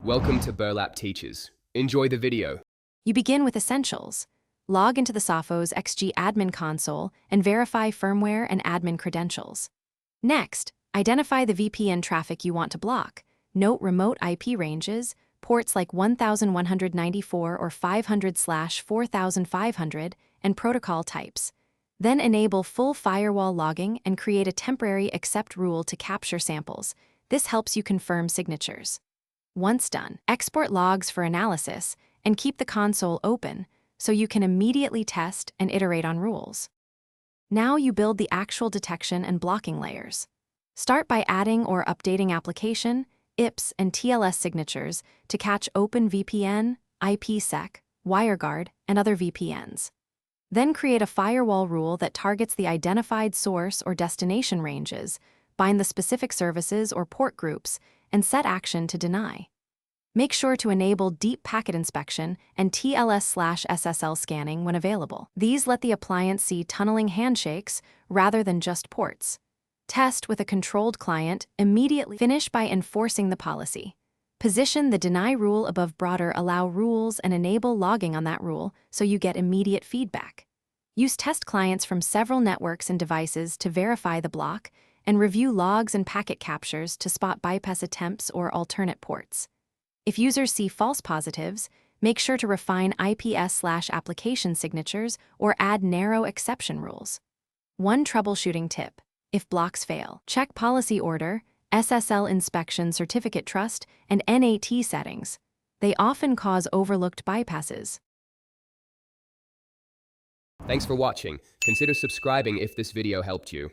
Welcome to Burlap Teachers. Enjoy the video. You begin with essentials. Log into the Sophos XG admin console and verify firmware and admin credentials. Next, identify the VPN traffic you want to block. Note remote IP ranges, ports like 1194 or 500/4500, and protocol types. Then enable full firewall logging and create a temporary accept rule to capture samples. This helps you confirm signatures. Once done, export logs for analysis and keep the console open so you can immediately test and iterate on rules. Now you build the actual detection and blocking layers. Start by adding or updating application, IPS, and TLS signatures to catch OpenVPN, IPsec, WireGuard, and other VPNs. Then create a firewall rule that targets the identified source or destination ranges, bind the specific services or port groups, and set action to deny. Make sure to enable deep packet inspection and TLS/SSL scanning when available. These let the appliance see tunneling handshakes rather than just ports. Test with a controlled client immediately. Finish by enforcing the policy. Position the deny rule above broader allow rules and enable logging on that rule so you get immediate feedback. Use test clients from several networks and devices to verify the block, and review logs and packet captures to spot bypass attempts or alternate ports. If users see false positives, make sure to refine IPS/application signatures or add narrow exception rules. One troubleshooting tip: if blocks fail, check policy order, SSL inspection certificate trust, and NAT settings. They often cause overlooked bypasses. Thanks for watching. Consider subscribing if this video helped you.